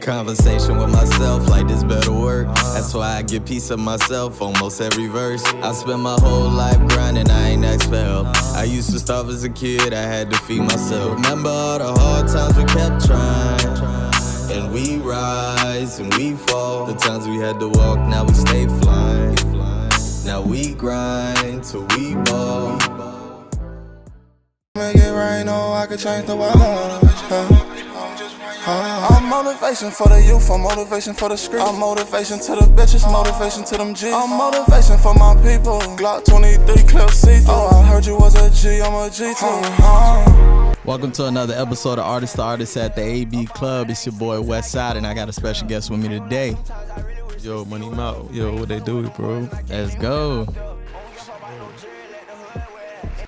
Conversation with myself like this better work. That's why I get peace of myself almost every verse. I spent my whole life grinding, I ain't asked for help. I used to starve as a kid, I had to feed myself. Remember all the hard times we kept trying, and we rise and we fall. The times we had to walk, now we stay flying. Now we grind till we ball. Make it rain, oh, I could change the weather. I'm motivation for the youth, I'm motivation for the street. I'm motivation to the bitches, motivation to them G's. I'm motivation for my people. Glock 23 clip C3. Oh, I heard you was a G, I'm a G too. Welcome to another episode of Artist to Artist at the AB Club. It's your boy Westside, and I got a special guest with me today. Yo, MoneyMalc. Yo, what they do, bro? Let's go.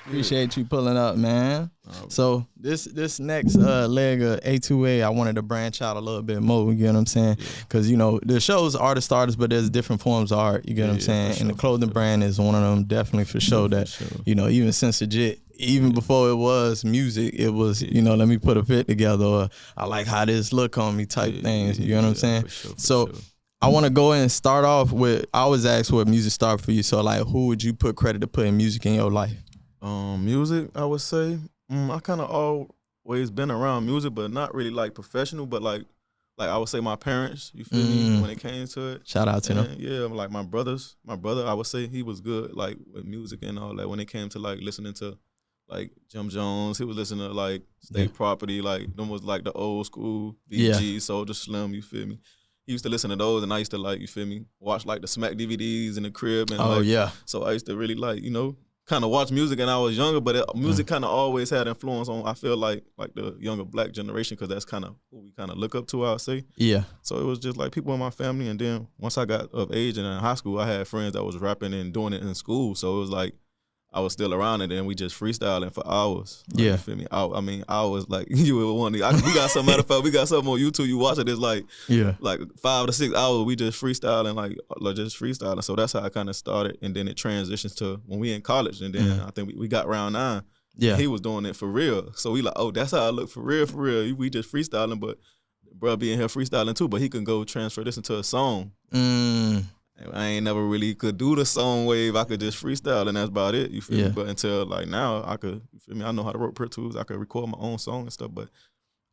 Appreciate you pulling up, man. So this next leg of A2A, I wanted to branch out a little bit more, you get what I'm saying? Because, you know, the show's artist to artist, but there's different forms of art, you get what I'm saying? And the clothing brand is one of them, definitely for sure that, you know, even since legit, even before it was music, it was, you know, let me put a fit together, or I like how this look on me type things, you know what I'm saying? So I want to go and start off with, I always ask where music started for you, so like who would you put credit to putting music in your life? Music, I would say. I kind of always been around music, but not really like professional. But like I would say my parents. You feel me? When it came to it. Shout out to them. Yeah, like my brother, I would say he was good like with music and all that. When it came to like listening to like Jim Jones, he was listening to like State Property, like them was like the old school BG, Soulja Slim. You feel me? He used to listen to those, and I used to like, you feel me, watch like the Smack DVDs in the crib. And so I used to really like, you know, kind of watch music, and I was younger, but music kind of always had influence on, I feel like the younger black generation, because that's kind of who we kind of look up to, I would say. Yeah. So it was just like people in my family, and then once I got of age and in high school, I had friends that was rapping and doing it in school, so it was like I was still around it, and we just freestyling for hours. Like, you feel me? I mean, hours, like, you would want to, we got some, matter of fact, we got something on YouTube, you watch it, it's like 5 to 6 hours, we just freestyling, like just freestyling. So that's how I kind of started, and then it transitions to when we in college, and then I think we got round 9. Yeah. He was doing it for real. So we like, oh, that's how I look for real, for real. We just freestyling, but bro being here freestyling too, but he can go transfer this into a song. I ain't never really could do the song wave. I could just freestyle, and that's about it. You feel me? But until like now, I could. You feel me? I know how to work Pro Tools. I could record my own song and stuff, but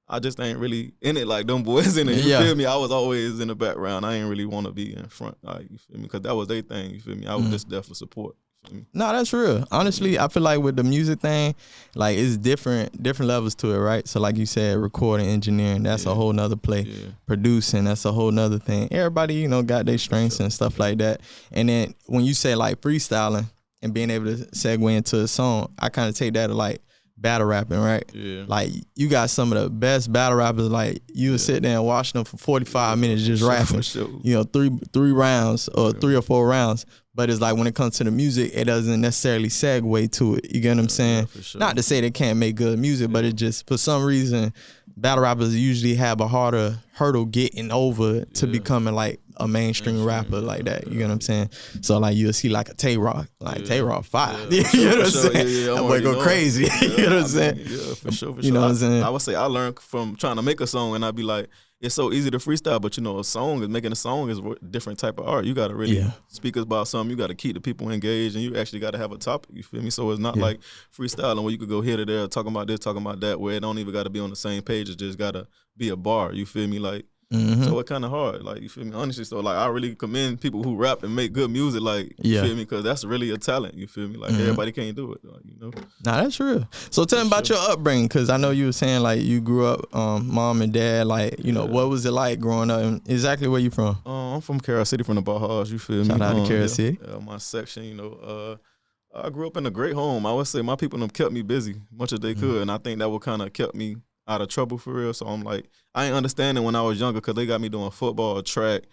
I just ain't really in it like them boys in it. You feel me? I was always in the background. I ain't really want to be in front. Like, you feel me? Because that was their thing. You feel me? I was just there for support. No, that's real. Honestly, I feel like with the music thing, like it's different levels to it, right? So like you said, recording, engineering, that's a whole nother play. Producing, that's a whole nother thing. Everybody, you know, got their strengths and stuff like that. And then when you say like freestyling and being able to segue into a song, I kind of take that to like battle rapping, right? Yeah. Like you got some of the best battle rappers, like you would sit there and watch them for 45 minutes just rapping. You know, three rounds or 3 or 4 rounds. But it's like when it comes to the music, it doesn't necessarily segue to it. You get what I'm saying? Not to say they can't make good music, but it just, for some reason, battle rappers usually have a harder hurdle getting over to becoming like a mainstream rapper like that. You get what I'm saying? So like you'll see like a Tay-Rock, like Tay-Rock 5. You know what I'm saying? That boy go crazy. You know what I'm saying? Yeah, for sure. You know what I'm saying? I would say I learned from trying to make a song, and I'd be like, it's so easy to freestyle, but you know, making a song is a different type of art. You got to really speak about something. You got to keep the people engaged, and you actually got to have a topic. You feel me? So it's not like freestyling where you could go here to there, talking about this, talking about that, where it don't even got to be on the same page. It just got to be a bar. You feel me? Like, so it's kind of hard. Like, you feel me? Honestly, so like I really commend people who rap and make good music. Like, you feel me? Because that's really a talent. You feel me? Like everybody can't do it. Like, you know. Nah, that's real. So tell me about your upbringing, because I know you were saying like you grew up, mom and dad. Like, you know, what was it like growing up? And exactly where you from? I'm from Carol City, from the Bajas. You feel me? Shout out to Carol City. My section. You know, I grew up in a great home. I would say my people them kept me busy much as they could, and I think that what kind of kept me out of trouble for real. So I'm like, I ain't understanding when I was younger, because they got me doing football, track,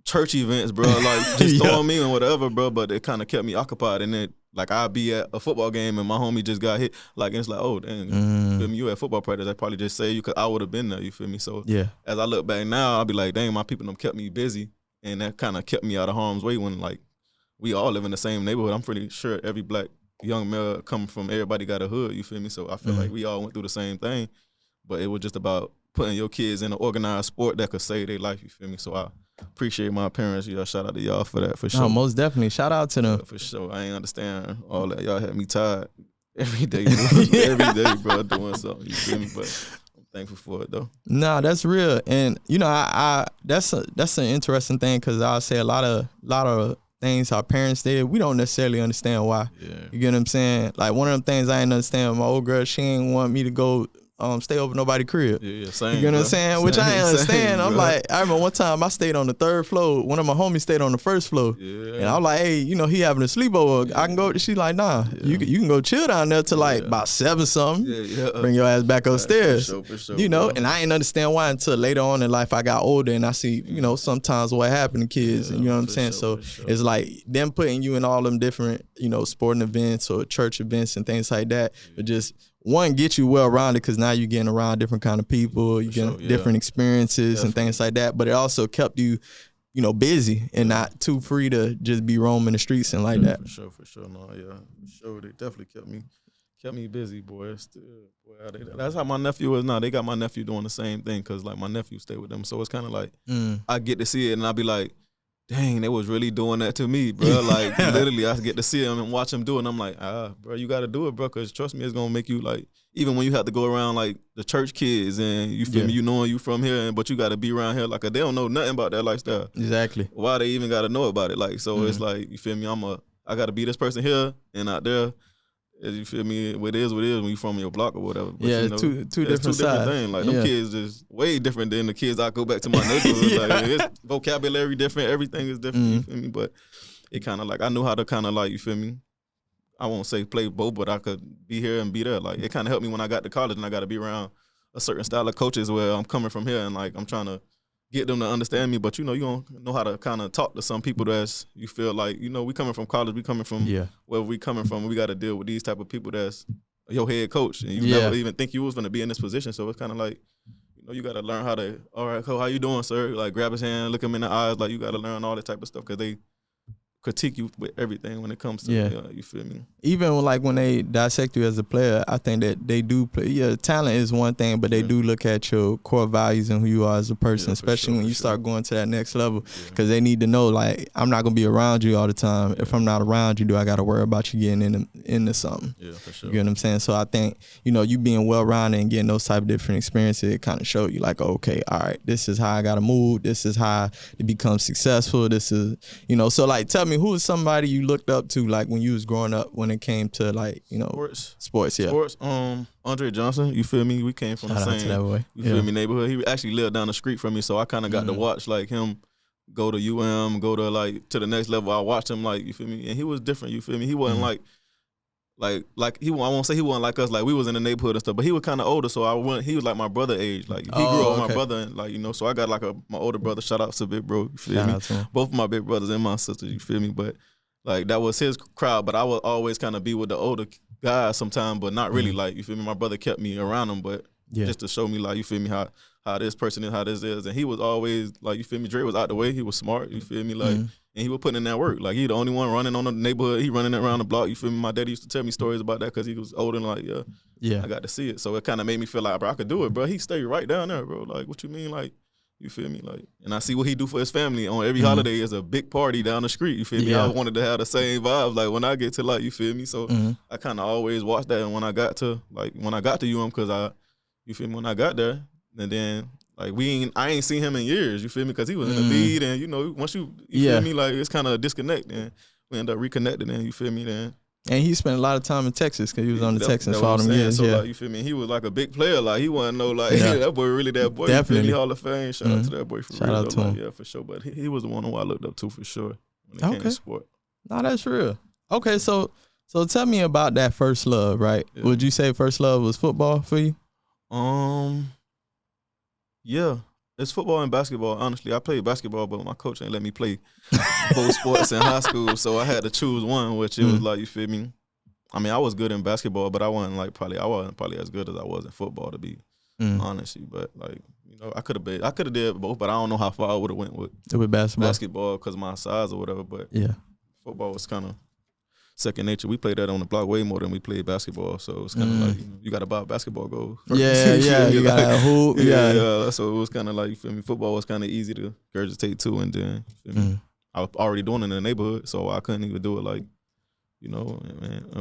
church events, bro. Like just throwing me and whatever, bro. But it kind of kept me occupied. And then like I'd be at a football game and my homie just got hit. Like, and it's like, oh dang, you feel me? You at football practice? I probably just say you, because I would have been there. You feel me? So as I look back now, I'll be like, dang, my people them kept me busy, and that kind of kept me out of harm's way. When like we all live in the same neighborhood. I'm pretty sure every black young male coming from, everybody got a hood, you feel me? So I feel like we all went through the same thing, but it was just about putting your kids in an organized sport that could save their life. You feel me? So I appreciate my parents. Shout out to y'all for that, for sure. No, most definitely. Shout out to them. For sure. I ain't understand all that. Y'all had me tired every day, bro. Every day, bro, doing something. You feel me? But I'm thankful for it, though. Nah, that's real. And, I that's an interesting thing because I'll say a lot of things our parents did, we don't necessarily understand why. Yeah. You get what I'm saying? Like, one of them things I ain't understand, my old girl, she ain't want me to go stay over nobody's crib. Yeah, same. You get what I'm saying? Same, Which I ain't understand. I'm bro. like, I remember one time I stayed on the 3rd floor. One of my homies stayed on the 1st floor. Yeah. And I'm like, hey, he having a sleepover. I can go. She's like, nah, you can go chill down there till like about 7 something. Yeah. Bring your ass back upstairs. For sure, And I ain't understand why until later on in life I got older and I see, sometimes what happened to kids. And you know what I'm saying? Sure, so it's like them putting you in all them different, sporting events or church events and things like that. But just one, get you well rounded because now you're getting around different kind of people, you get different experiences and things like that. But it also kept you, busy and not too free to just be roaming the streets and like that. For sure. No, yeah, for sure. They definitely kept me busy, boy. Still, boy, that's how my nephew is now. They got my nephew doing the same thing because like my nephew stay with them, so it's kind of like I get to see it and I be like, dang, they was really doing that to me, bro. Like, literally, I get to see him and watch him do it, and I'm like, bro, you got to do it, bro, because trust me, it's going to make you, like, even when you have to go around, like, the church kids, and you feel me, you knowing you from here, but you got to be around here, like, they don't know nothing about that lifestyle. Exactly. Why they even got to know about it? Like, so it's like, you feel me, I got to be this person here and out there. You feel me? What it is when you from your block or whatever. But it's two different sides. Things. Like them kids is way different than the kids I go back to my neighborhood. Like it's vocabulary different, everything is different. You feel me? But it kind of like I knew how to kind of like, you feel me? I won't say play both, but I could be here and be there. Like it kind of helped me when I got to college and I got to be around a certain style of coaches where I'm coming from here and like I'm trying to get them to understand me. But you don't know how to kind of talk to some people that's you feel like we coming from college, we coming from where we coming from. We got to deal with these type of people that's your head coach, and you never even think you was gonna be in this position. So it's kind of like you got to learn how to. All right, coach, how you doing, sir? Like grab his hand, look him in the eyes. Like you got to learn all that type of stuff because they critique you with everything when it comes to you feel me? Even like when they dissect you as a player, I think that they do play. Yeah, talent is one thing, but they do look at your core values and who you are as a person, especially when you start going to that next level, because they need to know, like, I'm not going to be around you all the time. If I'm not around you, do I got to worry about you getting into something? Yeah, for sure. You get what I'm saying? So I think, you being well-rounded and getting those type of different experiences, it kind of show you, like, okay, all right, this is how I got to move. This is how to become successful. This is, so, like, tell me, who was somebody you looked up to, like, when you was growing up, when it came to, like, sports, yeah. Sports, Andre Johnson, you feel me? We came from the same, that boy. You feel me, neighborhood. He actually lived down the street from me, so I kind of got to watch, like, him go to go to, like, to the next level. I watched him, like, you feel me? And he was different, you feel me? He wasn't like I won't say he wasn't like us, like, we was in the neighborhood and stuff, but he was kind of older, so he was, like, my brother age. Like, he grew up with my brother, and, like, so I got, like, my older brother, shout out to Big Bro, you feel me? Both of my big brothers and my sisters, you feel me? But, like, that was his crowd, but I would always kind of be with the older guys sometimes, but not really, like, you feel me? My brother kept me around him, but just to show me, like, you feel me, how this person is, how this is. And he was always, like, you feel me, Dre was out the way, he was smart, you feel me, like, and he was putting in that work. Like, he the only one running on the neighborhood, he running around the block, you feel me? My daddy used to tell me stories about that because he was older and, like, I got to see it. So it kind of made me feel like, bro, I could do it, bro. He stayed right down there, bro. Like, what you mean, like, you feel me? Like, and I see what he do for his family on every holiday is a big party down the street. You feel me? I wanted to have the same vibes. Like when I get to, like, you feel me? So I kind of always watched that. And when I got to UM, because you feel me? When I got there, and then like I ain't seen him in years. You feel me? Because he was in the lead, and once you feel me, like it's kind of a disconnect, and we end up reconnecting. And you feel me? Then. And he spent a lot of time in Texas because he was on the Texans for all them years. So, like, you feel me? He was like a big player. Like, he wasn't that boy really that boy. Definitely. You feel me? Hall of Fame. Shout out to that boy for Shout real. out to him. Yeah, for sure. But he was the one who I looked up to for sure when it came to sport. No, that's real. Okay, so tell me about that first love, right? Yeah. Would you say first love was football for you? Yeah. It's football and basketball. Honestly, I played basketball, but my coach ain't let me play both sports in high school, so I had to choose one, which it was like, you feel me? I mean, I was good in basketball, but I wasn't probably as good as I was in football, to be honest. But, like, I could have did both, but I don't know how far I would have went with basketball because of my size or whatever. But football was kind of second nature. We played that on the block way more than we played basketball. So it's kind of like, you got to buy a basketball goal first. You got to hoop. Yeah. So it was kind of like, you feel me, football was kind of easy to regurgitate too. And then, you feel me, I was already doing it in the neighborhood, so I couldn't even do it like,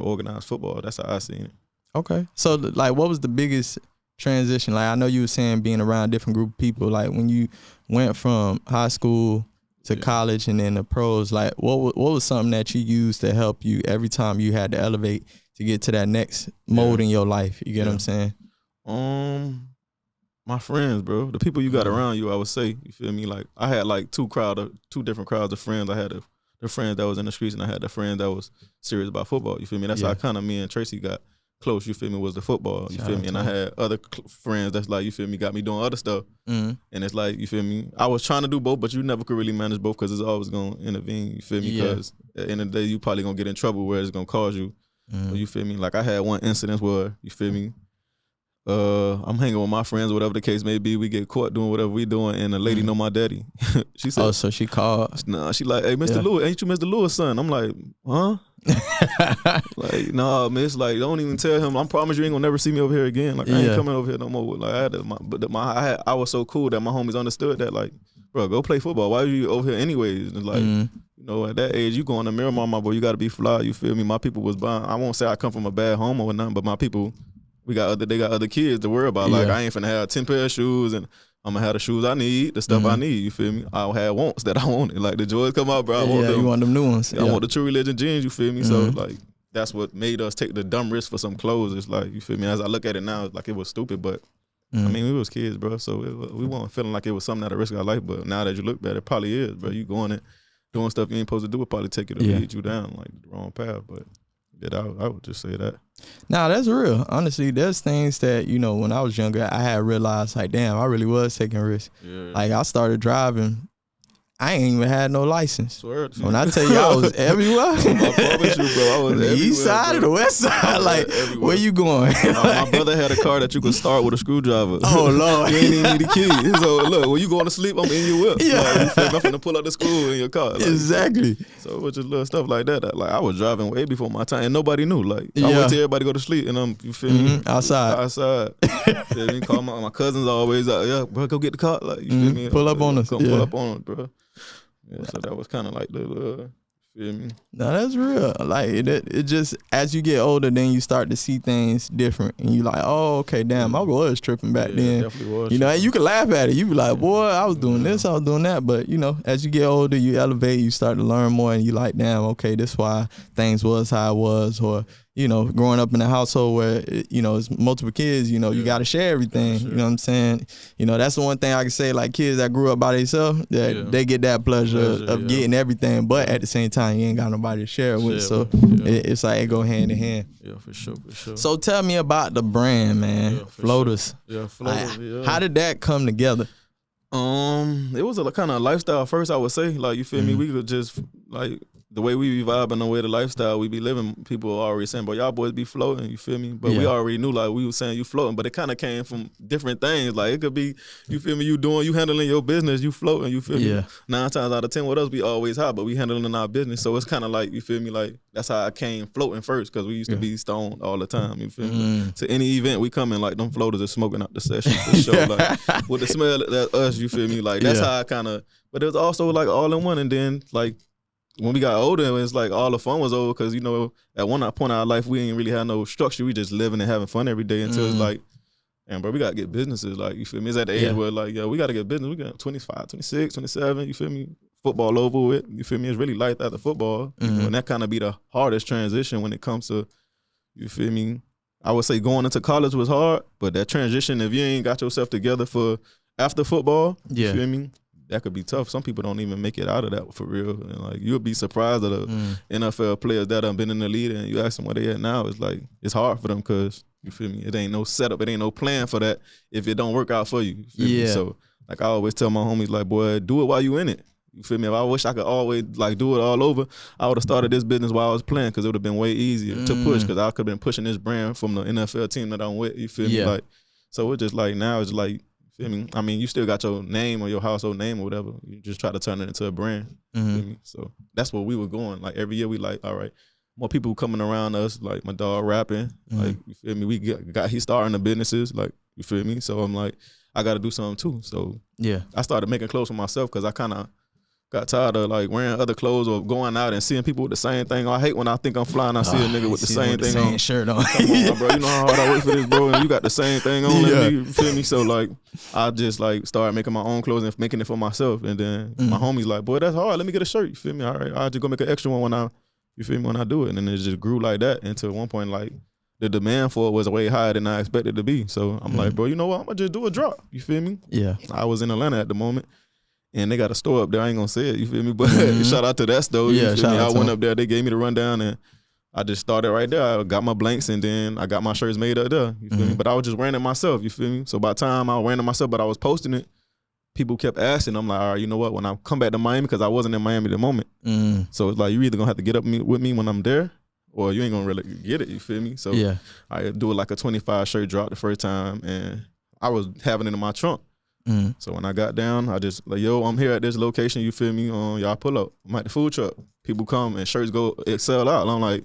organized football. That's how I seen it. Okay. So, like, what was the biggest transition? Like, I know you were saying being around a different group of people. Like, when you went from high school to college and then the pros, like, what was something that you used to help you every time you had to elevate to get to that next mode in your life? You get what I'm saying? My friends, bro. The people you got around you, I would say. You feel me? Like, I had like two different crowds of friends. I had the friends that was in the streets, and I had the friends that was serious about football. You feel me? That's how kind of me and Tracy got close. You feel me? Was the football. You feel me? And I had other friends that's like, you feel me, got me doing other stuff. And it's like, you feel me? I was trying to do both, but you never could really manage both because it's always gonna intervene. You feel me? Because at the end of the day, you probably gonna get in trouble where it's gonna cause you. You feel me? Like, I had one incident where, you feel me, I'm hanging with my friends, whatever the case may be. We get caught doing whatever we doing, and a lady know my daddy. She said, "Oh, so she called." Nah, she like, "Hey, Mr. Lewis, ain't you Mr. Lewis' son?" I'm like, "Huh?" Like, nah, man. It's like, don't even tell him. I promise you ain't gonna never see me over here again. Like, I ain't coming over here no more. Like, I was so cool that my homies understood that. Like, bro, go play football. Why are you over here anyways? And like, at that age, you going to Miramar, my boy. You got to be fly. You feel me? My people was buying. I won't say I come from a bad home or nothing, but my people, they got other kids to worry about. Like, I ain't finna have 10 pair of shoes, and I'm gonna have the shoes I need, the stuff I need. You feel me? I had wants that I wanted. Like, the Joys come out, bro. I want them. You want them new ones. I want the True Religion jeans. You feel me? So like, that's what made us take the dumb risk for some clothes. It's like, you feel me? As I look at it now, it's like, it was stupid, but I mean, we was kids, bro. So we weren't feeling like it was something at a risk of our life. But now that you look back, it probably is, bro. You going and doing stuff you ain't supposed to do would probably take you to lead you down like the wrong path. But I would just say that. Nah, that's real. Honestly, there's things that, when I was younger, I had realized, like, damn, I really was taking risks. Like, I started driving, I ain't even had no license. Swear to when I tell you I was everywhere. I promise you, bro. I was the east side or the west side. Like, where you going? My brother had a car that you could start with a screwdriver. Oh, Lord. You ain't even need the key. So, look, when you going to sleep, I'm in your whip. Yeah. Like, you feel me? I'm finna pull out the school in your car. Like, exactly. So, it was just little stuff like that. Like, I was driving way before my time, and nobody knew. Like, I wait till everybody go to sleep, and you feel me? Outside. Feel me? Call my cousins always out. Yeah, bro, go get the car. Like, you feel me? Pull up on us. Pull up on us, bro. Yeah, so that was kind of like the feel me? No, that's real. Like, it just, as you get older, then you start to see things different, and you like, oh, okay, damn, I was tripping back then. Definitely was. And you can laugh at it. You be like, boy, I was doing this, I was doing that. But as you get older, you elevate, you start to learn more, and you like, damn, okay, this why things was how it was, or growing up in a household where it's multiple kids, you got to share everything. You know what I'm saying? That's the one thing I can say. Like, kids that grew up by themselves, they get that pleasure of getting everything, but at the same time, you ain't got nobody to share it with. So it's like it go hand in hand. Yeah, for sure. So tell me about the brand, man. Floaters. Sure. Yeah, Floaters. How did that come together? It was a kind of lifestyle first, I would say. Like, you feel me? We could just, like, the way we be vibing, the way the lifestyle we be living, people are already saying, but y'all boys be floating, you feel me? But we already knew, like, we was saying you floating, but it kind of came from different things. Like, it could be, you feel me, you handling your business, you floating, you feel me? 9 times out of 10 with us, we always high, but we handling our business. So it's kind of like, you feel me, like, that's how I came floating first, because we used to be stoned all the time, you feel me? To any event we come in, like, them floaters are smoking out the session for sure. Like, with the smell that us, you feel me? Like, that's how I kind of, but it was also, like, all in one, and then, like, when we got older, it's like all the fun was over because, at one point in our life, we ain't really had no structure. We just living and having fun every day until it's like, man, bro, we got to get businesses. Like, you feel me? It's at the age where, like, we got to get business. We got 25, 26, 27, you feel me? Football over with, you feel me? It's really light after football. And that kind of be the hardest transition when it comes to, you feel me? I would say going into college was hard, but that transition, if you ain't got yourself together for after football, you feel me? That could be tough. Some people don't even make it out of that for real. And like, you'll be surprised at the NFL players that have been in the league, and you ask them where they at now. It's like, it's hard for them because, you feel me, it ain't no setup, it ain't no plan for that if it don't work out for you. You feel me? So like, I always tell my homies, like, boy, do it while you in it. You feel me? If I wish I could always like do it all over, I would have started this business while I was playing because it would have been way easier to push, because I could have been pushing this brand from the NFL team that I'm with. You feel me? Like, so it's just like, now it's like, feel me? I mean, you still got your name or your household name or whatever. You just try to turn it into a brand. Feel me? So that's where we were going. Like, every year we like, all right, more people coming around us, like my dog rapping, like, you feel me? He starting the businesses, like, you feel me? So I'm like, I got to do something too. So yeah, I started making clothes for myself because I kind of got tired of like wearing other clothes or going out and seeing people with the same thing. I hate when I think I'm flying, I see a nigga with the same thing on. Shirt on. Come on, bro. You know how hard I work for this, bro, and you got the same thing on. Yeah. You feel me? So like, I just like started making my own clothes and making it for myself. And then my homies like, boy, that's hard. Let me get a shirt. You feel me? All right, I'll just go make an extra one when I do it. And then it just grew like that until one point, like, the demand for it was way higher than I expected it to be. So I'm like, bro, you know what? I'm gonna just do a drop. You feel me? Yeah. I was in Atlanta at the moment. And they got a store up there. I ain't gonna say it, you feel me? But shout out to that store. You feel me? I went up there. They gave me the rundown, and I just started right there. I got my blanks, and then I got my shirts made up there. You feel me? But I was just wearing it myself. You feel me? So by the time I was wearing it myself, but I was posting it, people kept asking. I'm like, all right, you know what? When I come back to Miami, because I wasn't in Miami at the moment. So it's like, you either gonna have to get up with me when I'm there, or you ain't gonna really get it. You feel me? So I do it like a 25 shirt drop the first time, and I was having it in my trunk. So when I got down, I just like, yo, I'm here at this location, you feel me? Y'all pull up. I'm at the food truck. People come and shirts sell out. And I'm like,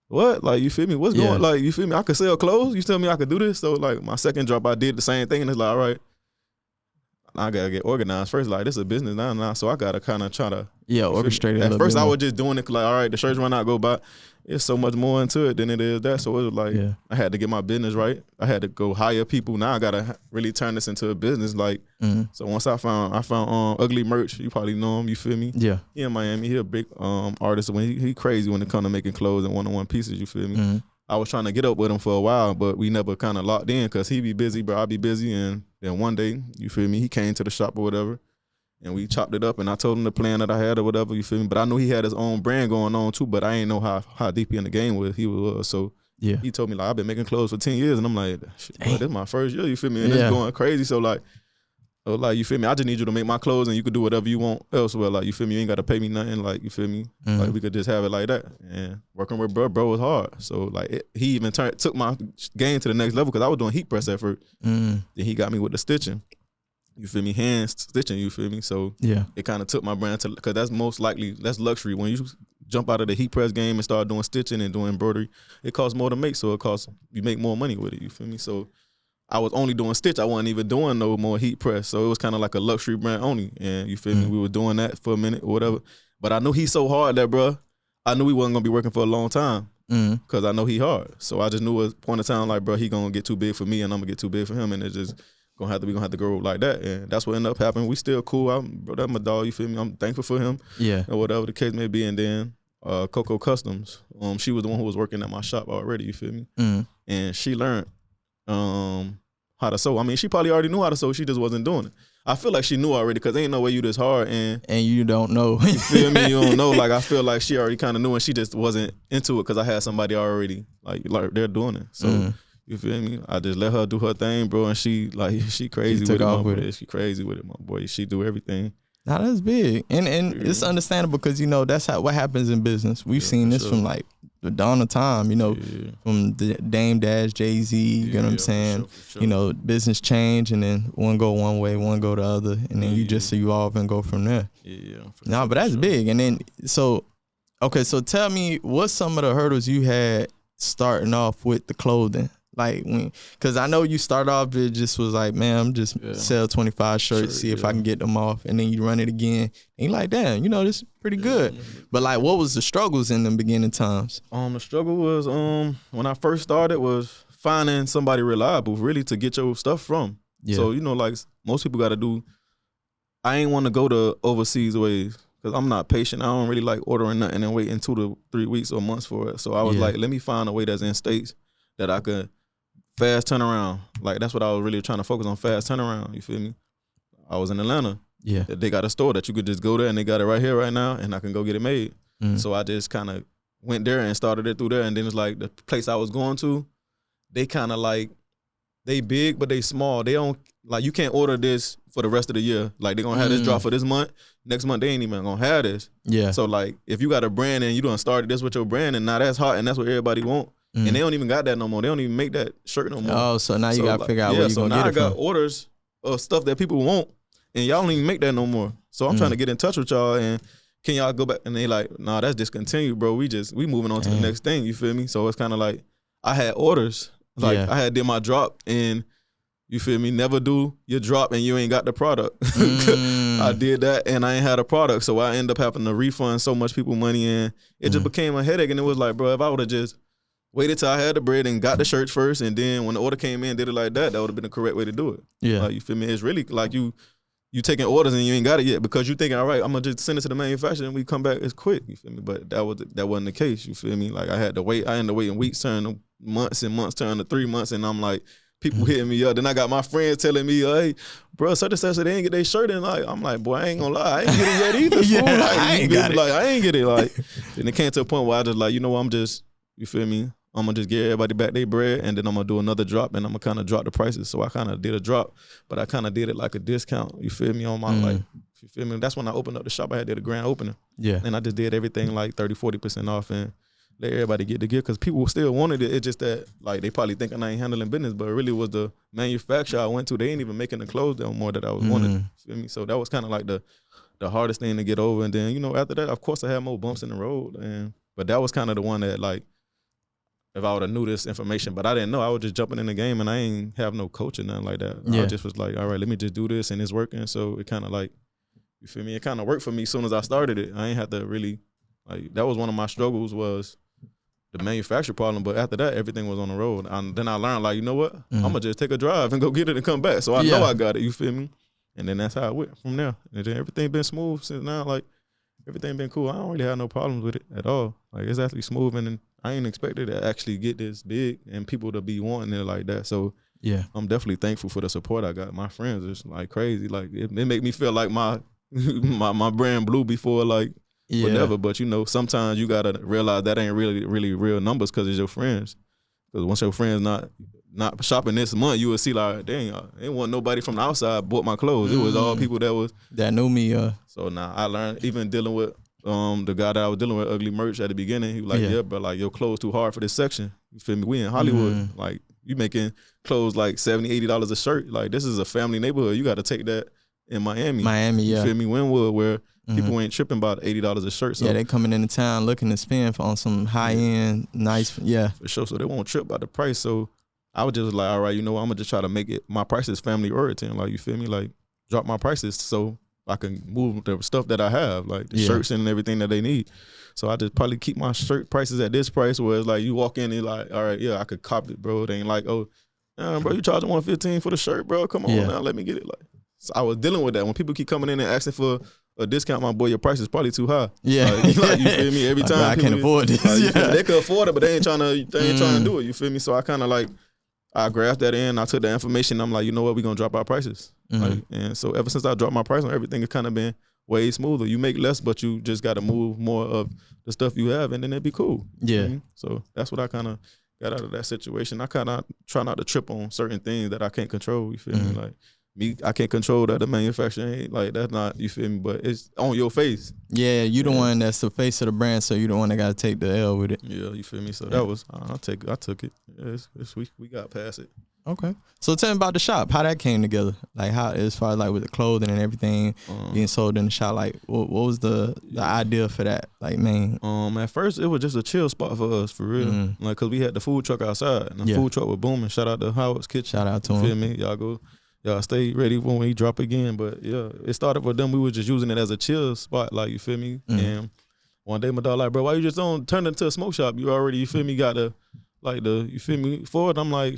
what? Like, you feel me? What's going? Like, you feel me? I could sell clothes. You tell me I could do this. So like, my second drop, I did the same thing, and it's like, all right, I gotta get organized first. Like, this is a business now. So I gotta kind of try to orchestrate it. At first, I was just doing it like, all right, the shirts run out, go by. It's so much more into it than it is that. So it was like, I had to get my business right. I had to go hire people. Now I gotta really turn this into a business. Like, so once I found Ugly Merch. You probably know him. You feel me? Yeah. He in Miami. He a big artist. When he crazy when it come to making clothes and one-on-one pieces. You feel me? I was trying to get up with him for a while, but we never kind of locked in because he be busy, but I be busy. And then one day, you feel me? He came to the shop or whatever. And we chopped it up, and I told him the plan that I had or whatever, you feel me? But I knew he had his own brand going on too, but I ain't know how deep he in the game he was. So he told me, like, I've been making clothes for 10 years. And I'm like, shit, bro, this is my first year, you feel me? And it's going crazy. So like, you feel me? I just need you to make my clothes, and you could do whatever you want elsewhere. Like, you feel me? You ain't got to pay me nothing. Like, you feel me? Like, we could just have it like that. And working with bro was hard. So like, he even took my game to the next level because I was doing heat press at first. Then he got me with the stitching. You feel me? Hand stitching, you feel me? So it kind of took my brand to, because that's luxury. When you jump out of the heat press game and start doing stitching and doing embroidery, it costs more to make, so you make more money with it, you feel me? So I was only doing stitch. I wasn't even doing no more heat press. So it was kind of like a luxury brand only. And you feel me? We were doing that for a minute or whatever. But I knew he's so hard that, bro, I knew he wasn't going to be working for a long time because I know he hard. So I just knew at a point in time, like, bro, he going to get too big for me and I'm going to get too big for him. And it's just we gonna have to grow like that, and that's what ended up happening. We still cool. Bro, that's my dog. You feel me? I'm thankful for him. Or whatever the case may be. And then Coco Customs. She was the one who was working at my shop already. You feel me? And she learned how to sew. I mean, she probably already knew how to sew. She just wasn't doing it. I feel like she knew already because ain't no way you this hard and you don't know. You feel me? You don't know. Like, I feel like she already kind of knew, and she just wasn't into it because I had somebody already like they're doing it. So. You feel me? I just let her do her thing, bro, and she crazy with it, my boy. She crazy with it, my boy. She do everything. Now that's big, and it's understandable because that's what happens in business. We've seen this from like the dawn of time, from the Dame Dash, Jay-Z. You know what I'm saying? Sure. Business change, and then one go one way, one go the other, and then you just evolve and go from there. But that's big. And then so tell me, what's some of the hurdles you had starting off with the clothing? Like, because I know you start off, it just was like, man, I'm just sell 25 shirts, see if I can get them off. And then you run it again. And you're like, damn, this is pretty good. But like, what was the struggles in the beginning times? The struggle was, when I first started, was finding somebody reliable, really, to get your stuff from. So, like most people got to do, I ain't want to go to overseas ways because I'm not patient. I don't really like ordering nothing and waiting 2 to 3 weeks or months for it. So I was like, let me find a way that's in states that I could fast turnaround. Like, that's what I was really trying to focus on, fast turnaround. You feel me? I was in Atlanta. They got a store that you could just go there and they got it right here right now and I can go get it made. So I just kind of went there and started it through there. And then it's like the place I was going to, they kind of like, they big, but they small. They don't, like, you can't order this for the rest of the year. Like, they're going to have this drop for this month. Next month, they ain't even going to have this. So, like, if you got a brand and you done started this with your brand and now that's hot and that's what everybody want, and they don't even got that no more. They don't even make that shirt no more. Oh, so now you got to figure out where you going to get it from. So now I got orders of stuff that people want, and y'all don't even make that no more. So I'm trying to get in touch with y'all and can y'all go back? And they like, nah, that's discontinued, bro. We moving on to the next thing. You feel me? So it's kind of like I had orders. Like I had did my drop and you feel me? Never do your drop and you ain't got the product. I did that and I ain't had a product. So I end up having to refund so much people money and it just became a headache. And it was like, bro, if I would have just waited till I had the bread and got the shirts first and then when the order came in, did it like that would have been the correct way to do it. Yeah. Like, you feel me? It's really like you taking orders and you ain't got it yet because you thinking, all right, I'm gonna just send it to the manufacturer and we come back, it's quick. You feel me? But that wasn't the case. You feel me? Like I ended up waiting weeks, turn to months and months, turn to 3 months, and I'm like, people hitting me up. Then I got my friends telling me, hey, bro, such and such, they ain't get their shirt in. Like, I'm like, boy, I ain't gonna lie, I ain't get it yet either. Like, I ain't got it. Like, I ain't get it. Like, and it came to a point where I just like, you know, you feel me? I'm gonna just give everybody back their bread, and then I'm gonna do another drop, and I'm gonna kind of drop the prices. So I kind of did a drop, but I kind of did it like a discount. You feel me? On my like, you feel me? That's when I opened up the shop. I did a grand opening. Yeah. And I just did everything like 30-40% off and let everybody get the gift because people still wanted it. It's just that like they probably thinking I ain't handling business, but it really was the manufacturer I went to. They ain't even making the clothes no more that I was wanted. You feel me? So that was kind of like the hardest thing to get over. And then, you know, after that, of course I had more bumps in the road. But that was kind of the one that like, if I would have knew this information, but I didn't know, I was just jumping in the game and I ain't have no coach or nothing like that. Yeah. I just was like, all right, let me just do this and it's working. So it kind of like, you feel me? It kind of worked for me as soon as I started it. I ain't had to really, like, that was one of my struggles was the manufacturer problem. But after that, everything was on the road. And then I learned, like, you know what? I'm going to just take a drive and go get it and come back. So I know I got it, you feel me? And then that's how it went from there. And then everything been smooth since now. Like, everything been cool. I don't really have no problems with it at all. Like, it's actually smooth and I ain't expected to actually get this big and people to be wanting it like that. So yeah, I'm definitely thankful for the support I got. My friends is like crazy. Like it make me feel like my my brand blew before like whatever. But you know, sometimes you gotta realize that ain't really real numbers because it's your friends. Because once your friends not shopping this month, you will see like, dang, ain't want nobody from the outside bought my clothes. It was all people that knew me. So now I learned even dealing with the guy that I was dealing with, Ugly Merch, at the beginning, he was like, yeah, but like your clothes too hard for this section. You feel me? We in Hollywood. Like you making clothes like $70, $80 a shirt. Like this is a family neighborhood. You got to take that in Miami. Yeah. You feel me? Wynwood, where people ain't tripping about $80 a shirt. So they coming into town looking to spend on some high end, nice, for sure. So they won't trip about the price. So I was just like, all right, you know, I'm gonna just try to make it my prices family oriented. Like you feel me? Like drop my prices so I can move the stuff that I have, like the shirts and everything that they need. So I just probably keep my shirt prices at this price where it's like you walk in and like, all right, yeah, I could cop it, bro. It ain't like, oh, bro, you charging $115 for the shirt, bro. Come on now, let me get it. Like, so I was dealing with that. When people keep coming in and asking for a discount, my boy, your price is probably too high. Yeah. Like, you feel me? Every time I can't afford this. Like, they could afford it, but they ain't trying to do it. You feel me? So I kind of like, I grasped that in. I took the information. I'm like, you know what? We're going to drop our prices. Like, and so ever since I dropped my price on everything, it's kind of been way smoother. You make less, but you just got to move more of the stuff you have, and then it'd be cool. Yeah. So that's what I kind of got out of that situation. I kind of try not to trip on certain things that I can't control. You feel me? Like me, I can't control that the manufacturer ain't like that's not. You feel me? But it's on your face. Yeah, you the one that's the face of the brand, so you the one that got to take the L with it. Yeah, you feel me? So that was I took it. Yeah, we got past it. Okay. So tell me about the shop, how that came together. Like how, as far as like with the clothing and everything being sold in the shop, like what was the idea for that? Like, man. At first it was just a chill spot for us, for real. Like, cause we had the food truck outside and the food truck was booming. Shout out to Howard's Kitchen. Shout out to him. Feel me? Y'all stay ready when we drop again. But yeah, it started with them. We were just using it as a chill spot, like, you feel me? And one day my dog like, bro, why you just don't turn it into a smoke shop? You already, you feel me, got you feel me, for it. I'm like,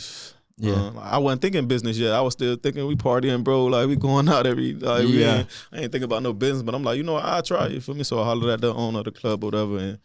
I wasn't thinking business yet. I was still thinking we partying, bro. Like we going out I ain't thinking about no business. But I'm like, you know what, I'll try it, you feel me? So I hollered at the owner of the club or whatever, and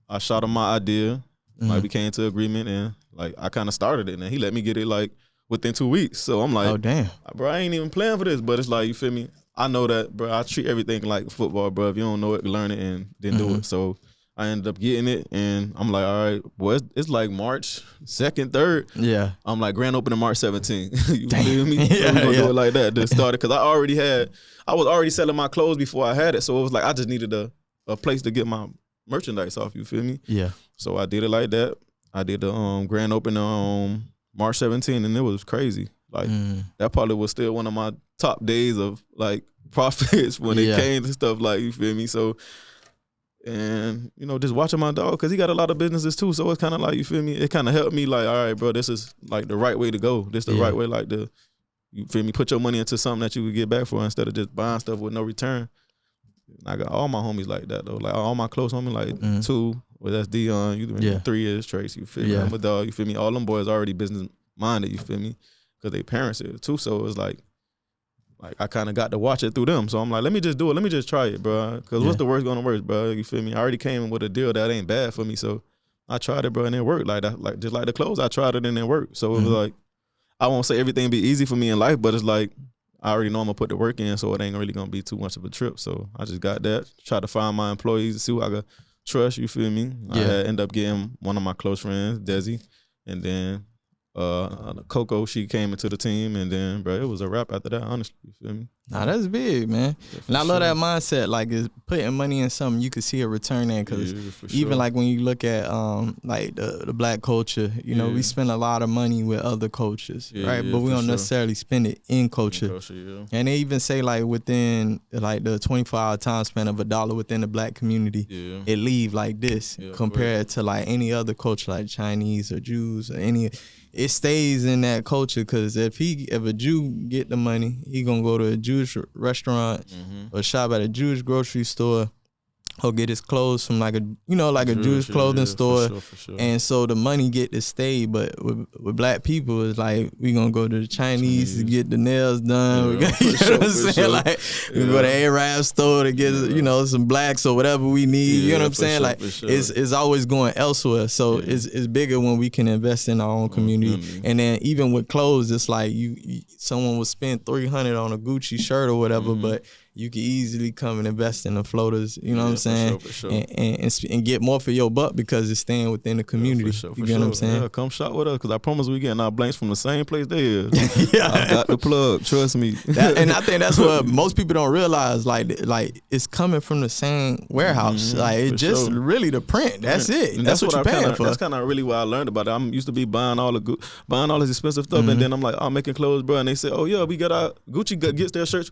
I shot him my idea. Like we came to agreement, and like I kind of started it, and he let me get it like within 2 weeks. So I'm like, oh damn, bro, I ain't even playing for this. But it's like, you feel me? I know that, bro. I treat everything like football, bro. If you don't know it, learn it and then do it. So I ended up getting it, and I'm like, all right, boy, it's like March 2nd, 3rd. Yeah. I'm like, grand opening March 17th. You feel me? So we gonna do it like that. Just started, because I was already selling my clothes before I had it. So it was like, I just needed a place to get my merchandise off, you feel me? Yeah. So I did it like that. I did the grand opening on March 17th, and it was crazy. Like, that probably was still one of my top days of, like, profits when it came to stuff, like, you feel me? So And, you know, just watching my dog, because he got a lot of businesses too. So it's kind of like, you feel me? It kind of helped me like, all right, bro, this is like the right way to go. This the right way, like you feel me? Put your money into something that you would get back for instead of just buying stuff with no return. I got all my homies like that though. Like all my close homies, like 2, well, that's Dion, you doing 3 years, Trace, you feel me? I'm a dog, you feel me? All them boys already business minded, you feel me? Because they parents is too. So it was like I kind of got to watch it through them. So I'm like, let me just do it. Let me just try it, bro. Because what's the worst going to work, bro? You feel me? I already came in with a deal that ain't bad for me. So I tried it, bro, and it worked. Like just like the clothes, I tried it and it worked. So it was like, I won't say everything be easy for me in life, but it's like, I already know I'm going to put the work in, so it ain't really going to be too much of a trip. So I just got that. Tried to find my employees, see who I could trust, you feel me? I ended up getting one of my close friends, Desi, and then Coco, she came into the team, and then, bro, it was a wrap after that, honestly, you feel me? Nah, that's big, man. And I love that mindset, like, is putting money in something you can see a return in, because even like when you look at like the black culture, you know, we spend a lot of money with other cultures, right? But we don't necessarily spend it in culture. And they even say like within like the 24-hour time span of $1 within the black community, it leave like this compared to like any other culture, like Chinese or Jews or any. It stays in that culture, because if a Jew get the money, he gonna go to a Jewish restaurant or shop at a Jewish grocery store, or get his clothes from like a Jewish clothing store, for sure. And so the money get to stay. But with black people, it's like we gonna go to the Chinese to get the nails done. You know what I'm saying? Like we go to a Arab store to get some blacks or whatever we need. You know what I'm saying? Like it's always going elsewhere. So it's bigger when we can invest in our own community. And then even with clothes, it's like someone will spend $300 on a Gucci shirt or whatever, but you can easily come and invest in the floaters, you know what I'm saying? For sure. And get more for your buck because it's staying within the community. You get what I'm saying? Yeah, come shop with us, because I promise we getting our blanks from the same place they is. I got the plug, trust me. And I think that's what most people don't realize, like it's coming from the same warehouse. Like it's just really the print. That's it. That's what you're paying for. That's kind of really what I learned about it. I'm used to be buying all this expensive stuff, and then I'm like, I'm making clothes, bro. And they say, oh yeah, we got our Gucci gets their shirts.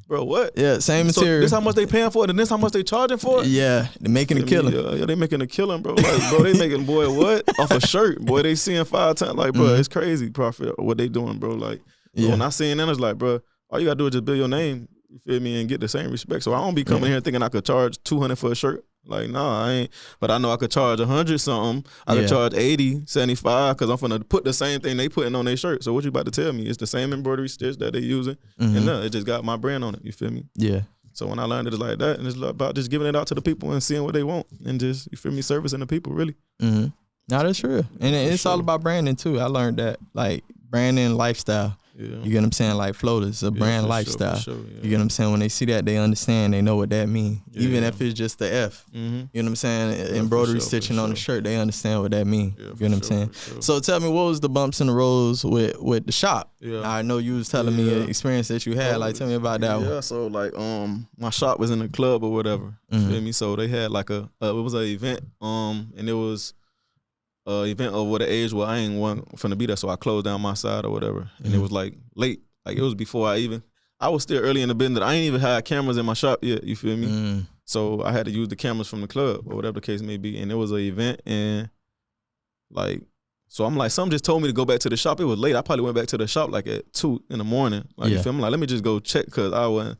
Bro, what? Yeah, same material. So this how much they paying for it, and this how much they charging for it? Yeah, they're making a killing. Yeah, they making a killing, bro. Like, bro, they making, boy, what? Off a shirt. Boy, they seeing 5 times. Like, bro, it's crazy profit what they doing, bro. Like, when I seen them, it's like, bro, all you gotta do is just build your name, you feel me, and get the same respect. So I don't be coming here thinking I could charge $200 for a shirt. Like, nah, I ain't. But I know I could charge 100 something. I could charge 80, 75, because I'm finna put the same thing they putting on their shirt. So what you about to tell me? It's the same embroidery stitch that they using, and it just got my brand on it. You feel me? Yeah. So when I learned it, it's like that, and it's about just giving it out to the people and seeing what they want, and just, you feel me, servicing the people, really. No, that's true. And it's all about branding too. I learned that, like, branding and lifestyle. You get what I'm saying? Like floaters, a brand lifestyle. Sure, you get what I'm saying? When they see that, they understand, they know what that means. Even if it's just the F. You know what I'm saying? Embroidery stitching on the shirt, they understand what that means. You know what I'm saying? So tell me, what was the bumps in the roads with the shop? I know you was telling me an experience that you had. Like, tell me about that one. Yeah, so like my shop was in a club or whatever. You feel me? So they had like it was an event, and it was event over the age where I ain't want finna be there, so I closed down my side or whatever. And it was like late, like it was before I was still early in the business. I ain't even had cameras in my shop yet, you feel me? So I had to use the cameras from the club or whatever the case may be. And it was an event, and like, so I'm like, something just told me to go back to the shop. It was late. I probably went back to the shop like at 2 in the morning. Like, you feel me? I'm like, let me just go check, because I went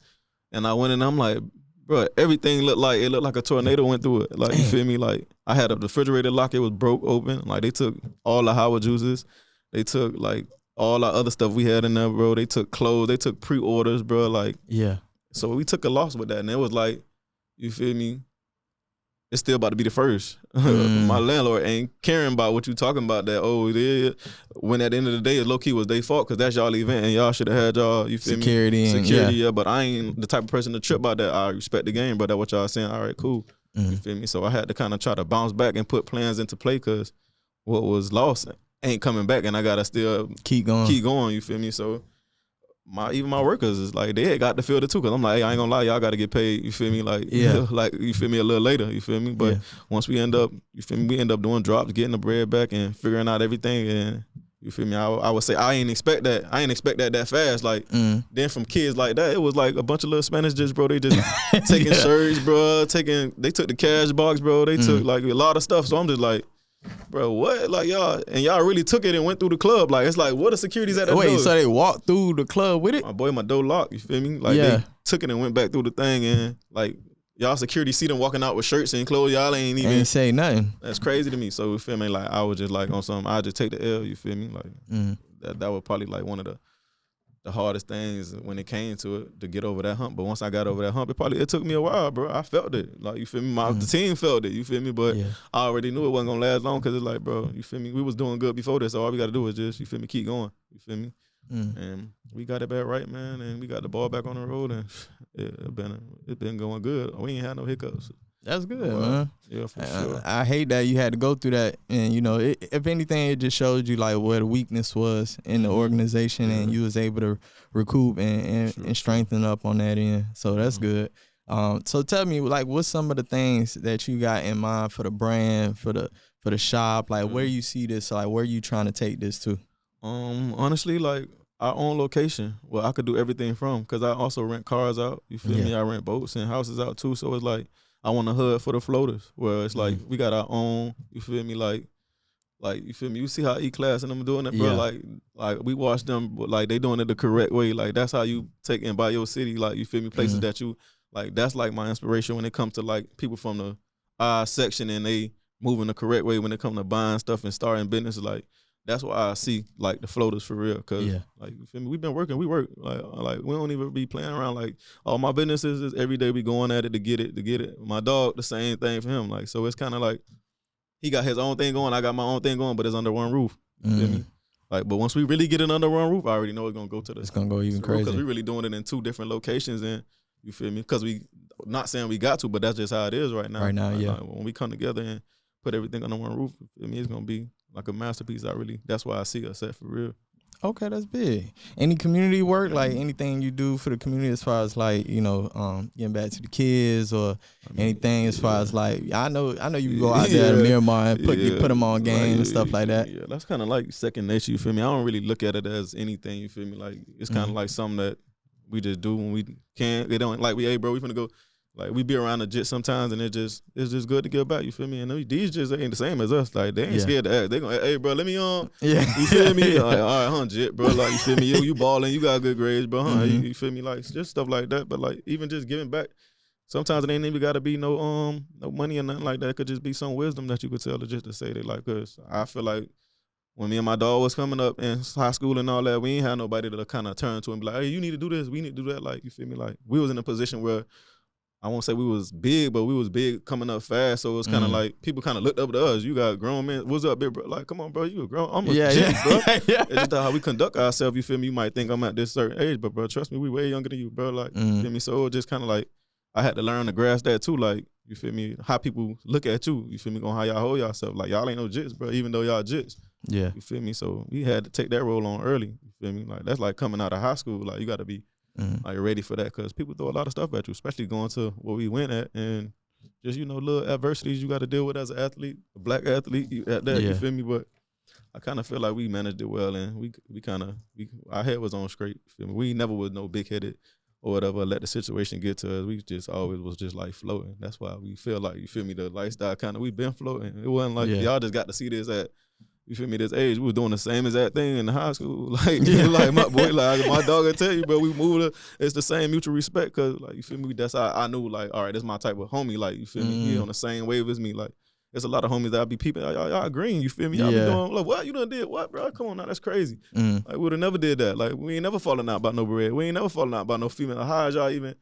and I'm like, bro, everything looked like a tornado went through it. Like, you feel me? Like, I had a refrigerator lock, it was broke open. Like, they took all the Howard juices. They took like all our other stuff we had in there, bro. They took clothes, they took pre-orders, bro. Like, so we took a loss with that. And it was like, you feel me? It's still about to be the first. My landlord ain't caring about what you talking about, that, it is. When at the end of the day, it low-key was their fault, because that's y'all event, and y'all should have had y'all, you feel Security. Yeah, but I ain't the type of person to trip about that. I respect the game, but that's what y'all saying. All right, cool. You feel me? So I had to kind of try to bounce back and put plans into play, because what was lost ain't coming back, and I got to still keep going, you feel me? So even my workers is like, they had got to feel it too, because I'm like, hey, I ain't gonna lie, y'all got to get paid, you feel me? Like, like, you feel me, a little later, you feel me? But once we end up, you feel me, we end up doing drops, getting the bread back and figuring out everything, and You feel me? I would say I ain't expect that. I ain't expect that fast. Like then from kids like that, it was like a bunch of little Spanish just, bro. They just taking shirts, bro. They took the cash box, bro. They took like a lot of stuff. So I'm just like, bro, what? Like y'all really took it and went through the club. Like it's like what the security's at that door? So they walked through the club with it? My door locked. You feel me? Like they took it and went back through the thing and like. Y'all security see them walking out with shirts and clothes. Y'all ain't even say nothing. That's crazy to me. So you feel me? Like I was just like on something. I just take the L. You feel me? Like that was probably like one of the hardest things when it came to it to get over that hump. But once I got over that hump, it took me a while, bro. I felt it. Like you feel me? The team felt it. You feel me? But I already knew it wasn't gonna last long because it's like, bro, you feel me? We was doing good before this, so all we got to do is just, you feel me, keep going. You feel me? And we got it back right, man, and we got the ball back on the road, and it's been going good. We ain't had no hiccups. That's good, man. Yeah, for sure. I hate that you had to go through that, and you know, if anything, it just showed you like where the weakness was in the organization, and you was able to recoup and strengthen up on that end. So that's good. So tell me, like, what's some of the things that you got in mind for the brand, for the shop? Like, where you see this? Like, where you trying to take this to? Honestly, like our own location where I could do everything from, because I also rent cars out. You feel me? I rent boats and houses out too. So it's like I want a hood for the floaters where it's like we got our own. You feel me? Like you feel me? You see how E-Class and them doing it, bro? Like we watch them, like they doing it the correct way. Like that's how you take and buy your city. Like you feel me? Places that you like. That's like my inspiration when it comes to like people from the I section and they moving the correct way when it comes to buying stuff and starting business. Like. That's why I see like the floaters for real, cause like you feel me, we work like we don't even be playing around. Like all my businesses is every day we going at it to get it. My dog, the same thing for him. Like so, it's kind of like he got his own thing going, I got my own thing going, but it's under one roof. You feel me? Like, but once we really get it under one roof, I already know it's gonna go to the. It's gonna go even crazy because we really doing it in 2 different locations, and you feel me? Because we not saying we got to, but that's just how it is right now. Right now, like, when we come together and put everything under one roof, you feel me? It's gonna be like a masterpiece. That's why I see us at for real. Okay, that's big. Any community work, like anything you do for the community as far as like, you know, getting back to the kids or anything as far as like, I know you go out there to Miramar and put them on games and stuff like that. Yeah, that's kind of like second nature, you feel me? I don't really look at it as anything, you feel me? Like it's kind of like something that we just do when we can. It don't like hey bro, we finna go. Like we be around the jits sometimes, and it's just good to give back. You feel me? And these jits ain't the same as us. Like they ain't scared to ask. They gonna, hey bro, let me on. You feel me? Like, all right, jit, bro. Like you feel me? You balling, you got good grades, bro. You feel me? Like just stuff like that. But like even just giving back, sometimes it ain't even gotta be no money or nothing like that. It could just be some wisdom that you could tell just to say that. Like, cause I feel like when me and my dog was coming up in high school and all that, we ain't had nobody to kind of turn to and be like, hey, you need to do this, we need to do that. Like you feel me? Like we was in a position where. I won't say we was big, but we was big coming up fast. So it was kind of like people kind of looked up to us. You got grown men. What's up, big bro? Like, come on, bro. You a grown. I'm a G, bro. It's just how we conduct ourselves. You feel me? You might think I'm at this certain age, but bro, trust me, we way younger than you, bro. Like, you feel me? So it was just kind of like I had to learn to grasp that too. Like, you feel me? How people look at you. You feel me? On how y'all hold yourself. Like y'all ain't no jits, bro. Even though y'all jits. Yeah. You feel me? So we had to take that role on early. You feel me? Like that's like coming out of high school. Like you got to be. Like ready for that, because people throw a lot of stuff at you, especially going to where we went at, and just little adversities you got to deal with as an athlete, a black athlete at that. You feel me? But I kind of feel like we managed it well, and we our head was on straight. You feel me? We never was no big headed or whatever. Let the situation get to us. We just always was just like floating. That's why we feel like, you feel me, the lifestyle kind of we been floating. It wasn't like y'all just got to see this at. You feel me? This age, we was doing the same exact thing in high school. Like, like my boy, like my dog will tell you, bro. We moved. It's the same mutual respect, cause like you feel me. That's how I knew. Like, all right, this my type of homie. Like, you feel me? He on the same wave as me. Like, there's a lot of homies that I be peeping. Y'all green. You feel me? Y'all be doing. Look, what you done did? What, bro? Come on now, that's crazy. Like, we would have never did that. Like, we ain't never falling out about no bread. We ain't never falling out about no female. How is y'all even?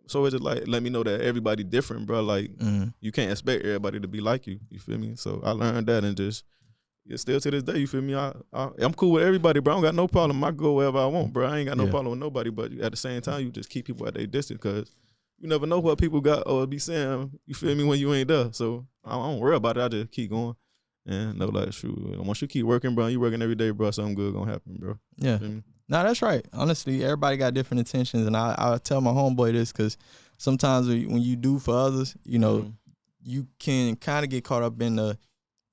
So it's just like let me know that everybody different, bro. Like, you can't expect everybody to be like you. You feel me? So I learned that and just. Still to this day, you feel me? I'm cool with everybody, bro. I don't got no problem. I go wherever I want, bro. I ain't got no problem with nobody. But at the same time, you just keep people at their distance, because you never know what people got or be saying. You feel me? When you ain't there, so I don't worry about it. I just keep going and know like, shoot. Once you keep working, bro, you working every day, bro. Something good gonna happen, bro. Yeah. No, that's right. Honestly, everybody got different intentions, and I tell my homeboy this because sometimes when you do for others, you can kind of get caught up in the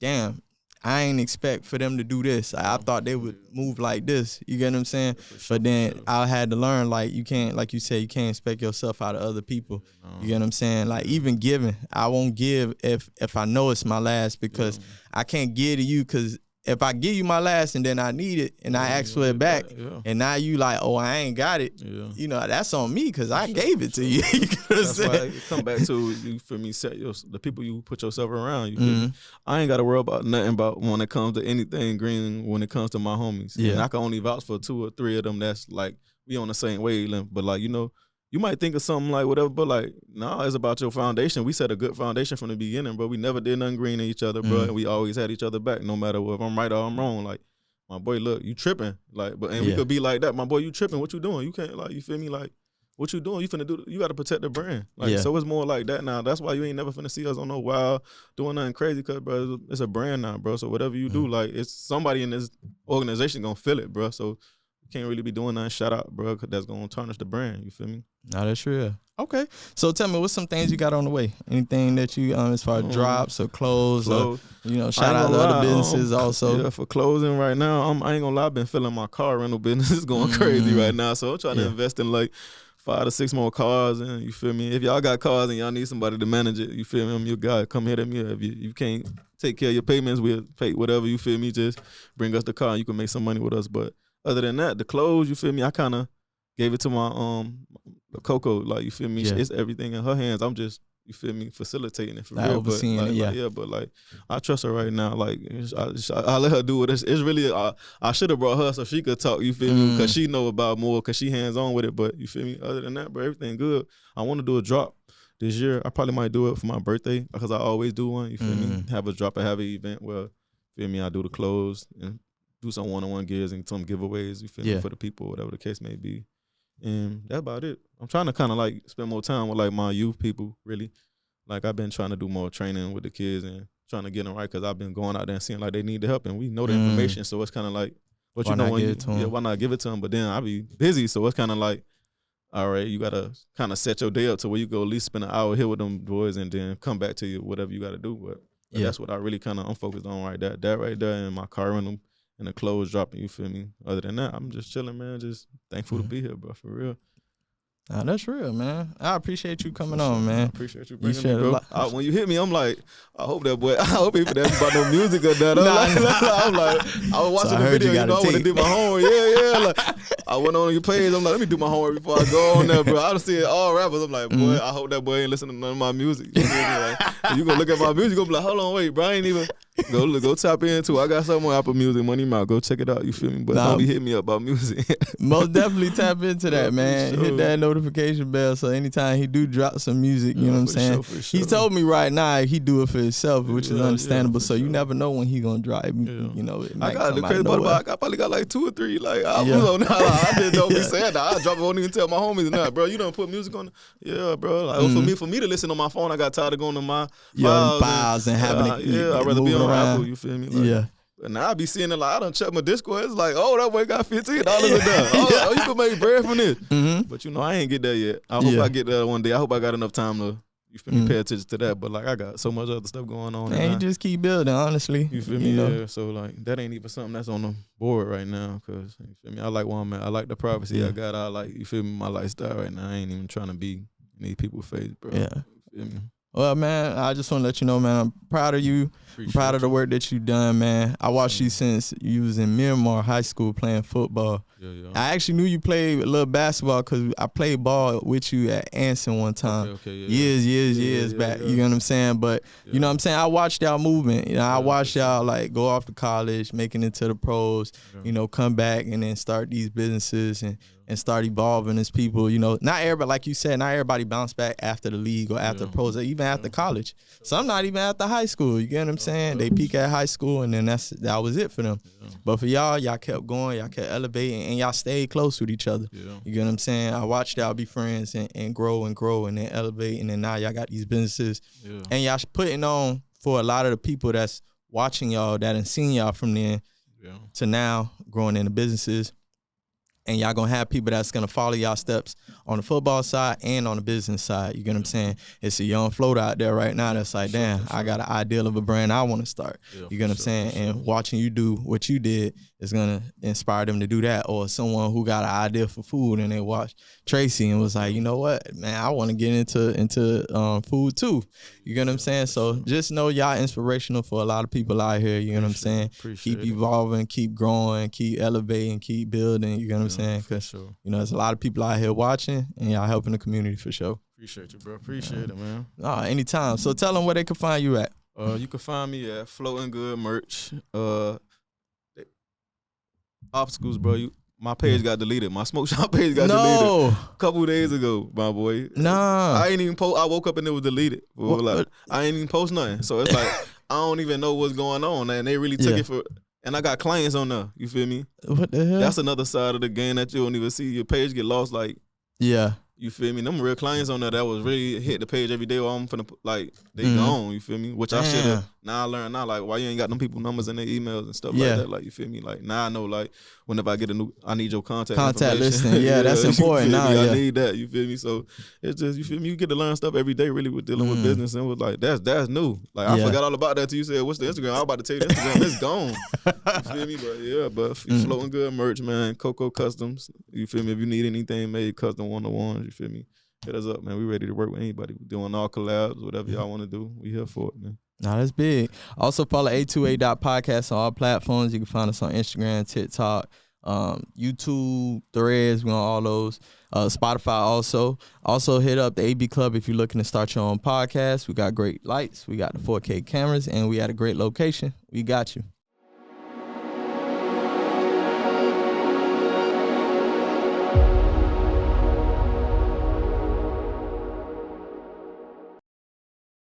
damn. I ain't expect for them to do this. I thought they would move like this. You get what I'm saying? But then I had to learn, like, you can't, like you said, you can't expect yourself out of other people. You get what I'm saying? Like, even giving, I won't give if I know it's my last, because I can't give to you, because if I give you my last and then I need it and I ask for it back, and now you like, oh, I ain't got it, you know, that's on me, because I gave it to you. You know what I'm saying? Why it come back to you, for me, set the people you put yourself around. You feel me? I ain't got to worry about nothing about when it comes to anything green, when it comes to my homies. Yeah. And I can only vouch for 2 or 3 of them that's like, we on the same wavelength. But like, you know, you might think of something like whatever, but like, nah, it's about your foundation. We set a good foundation from the beginning, bro. We never did nothing green in each other, bro. And we always had each other back, no matter if I'm right or I'm wrong. Like, my boy, look, you tripping. Like, but we could be like that. My boy, you tripping. What you doing? You can't, like, you feel me? Like, what you doing? You finna do, you gotta protect the brand. Like, so it's more like that now. That's why you ain't never finna see us on no wild doing nothing crazy, cause bro, it's a brand now, bro. So whatever you do, like, it's somebody in this organization gonna feel it, bro. So you can't really be doing nothing shout out, bro, cause that's gonna tarnish the brand. You feel me? No, that's real. Okay. So tell me, what's some things you got on the way? Anything that you, as far as drops or clothes, or, you know, shout out to other businesses also? Yeah, for closing right now, I ain't gonna lie, I've been feeling my car rental business is going crazy right now. So I'm trying to invest in like 5 to 6 more cars, and you feel me? If y'all got cars and y'all need somebody to manage it, you feel me? I'm your guy. Come hit me. If you can't take care of your payments, we'll pay whatever, you feel me? Just bring us the car and you can make some money with us. But other than that, the clothes, you feel me? I kind of gave it to my Coco, like, you feel me? It's everything in her hands. I'm just, you feel me, facilitating it for real. Overseeing but, like, it, but like, I trust her right now. Like, I let her do it. It's really, I should have brought her so she could talk, you feel me? Because she know about more, because she hands on with it. But you feel me? Other than that, bro, everything good. I want to do a drop this year. I probably might do it for my birthday, because I always do one, you feel me? Have a drop and have an event where, feel me, I do the clothes and do some one-on-one gigs and some giveaways, you feel me, for the people, whatever the case may be. And that's about it. I'm trying to kind of like spend more time with like my youth people, really. Like, I've been trying to do more training with the kids and trying to get them right, because I've been going out there and seeing like they need the help, and we know the information. So it's kind of like, what you know, when why not give it to them? But then I be busy, so it's kind of like, all right, you gotta kind of set your day up to where you go at least spend an hour here with them boys, and then come back to you, whatever you got to do. But that's what I really kind of I'm focused on right there. That right there, and my car rental and the clothes dropping, you feel me? Other than that, I'm just chilling, man. Just thankful to be here, bro, for real. Nah, that's real, man. I appreciate you coming on, man. I appreciate you bringing me, bro. When you hit me, I'm like, I hope that boy, I hope he didn't ask about no music or that. I'm like, I was watching the video, you know, I want to do my homework. Yeah. Like, I went on your page, I'm like, let me do my homework before I go on there, bro. I done see all rappers. I'm like, boy, I hope that boy ain't listening to none of my music. You know, like, you gonna look at my music, you gonna be like, hold on, wait, bro, I ain't even. Go tap into. I got something on Apple Music, MoneyMalc. Go check it out. You feel me? But don't be hitting me up about music. Most definitely tap into that, man. Sure. Hit that notification bell, so anytime he do drop some music, you know what I'm saying? Sure. He told me right now he do it for himself, which is understandable. So you never know when he gonna drop. You know, it might I got the crazy part about, I probably got like 2 or 3 like albums on that. I just don't be saying that. I drop it, won't even tell my homies now, bro. You don't put music on. Yeah, bro. Like, for me to listen on my phone, I got tired of going to my files and having it. I'd rather be on Apple. You feel me? Like, and now I be seeing it like, I done check my Discord. It's like, oh, that boy got $15 a day. Oh, you can make bread from this. But you know, I ain't get there yet. I hope I get there one day. I hope I got enough time to, you feel me, pay attention to that. But like, I got so much other stuff going on. And you just keep building, honestly. You feel me? Yeah. So like, that ain't even something that's on the board right now. Cause you feel me? I like where I'm at. I like the privacy I got. I like, you feel me, my lifestyle right now. I ain't even trying to be in these people's face, bro. Yeah. You feel me? Well, man, I just want to let you know, man, I'm proud of you. I'm proud of the work that you done, man. I watched you since you was in Miramar High School playing football. I actually knew you played a little basketball because I played ball with you at Anson one time. Years back. You know what I'm saying? But, you know what I'm saying? I watched y'all movement. You know, I watched y'all, like, go off to college, making it to the pros, you know, come back and then start these businesses and start evolving as people. You know, not everybody, like you said, not everybody bounce back after the league or after the pros or even after college. Some not even after high school. You get what I'm saying? They peak at high school and then that was it for them. But for y'all kept going, y'all kept elevating, and y'all stayed close with each other. You get what I'm saying? I watched y'all be friends and grow and then elevate, and then now y'all got these businesses. And y'all putting on for a lot of the people that's watching y'all, that and seeing y'all from then to now growing in the businesses. And y'all gonna have people that's gonna follow y'all steps on the football side and on the business side. You get what I'm saying? It's a young float out there right now that's like, damn, I got an ideal of a brand I want to start. You get what I'm saying? And watching you do what you did is gonna inspire them to do that. Or someone who got an idea for food and they watched Tracy and was like, you know what, man, I want to get into food too. You get what I'm saying? So just know y'all inspirational for a lot of people out here. You know what I'm saying? Keep evolving, keep growing, keep elevating, keep building. You get what I'm saying? Because you know, there's a lot of people out here watching, and y'all helping the community for sure. Appreciate you, bro. Appreciate it, man. Anytime. So tell them where they can find you at. You can find me at Floating Good Merch. Obstacles, bro. My page got deleted. My smoke shop page got deleted a couple days ago, my boy. I ain't even post. I woke up and it was deleted. Like, I ain't even post nothing. So it's like I don't even know what's going on, and they really took it for. And I got clients on there. You feel me? What the hell? That's another side of the game that you don't even see. Your page get lost. Like, you feel me? Them real clients on there that was really hit the page every day. Or I'm finna like they gone. You feel me? Which I should have. Now I learned now, like, why you ain't got them people numbers in their emails and stuff like that. Like, you feel me? Like, now I know, like, whenever I get I need your contact listing. Yeah, that's important. Now, I need that. You feel me? So it's just, you feel me? You get to learn stuff every day, really, with dealing with business, and was like, that's new. Like, I forgot all about that till you said, what's the Instagram? I was about to tell you the Instagram. It's gone. You feel me? But Floating Good Merch, man. Coco Customs. You feel me? If you need anything made custom 1-on-1s, you feel me? Hit us up, man. We ready to work with anybody. We doing all collabs, whatever y'all want to do. We here for it, man. Nah, that's big. Also follow 828.podcast on all platforms. You can find us on Instagram, TikTok, YouTube, Threads. We on all those. Spotify also. Also hit up the AB Club if you're looking to start your own podcast. We got great lights. We got the 4K cameras, and we at a great location. We got you.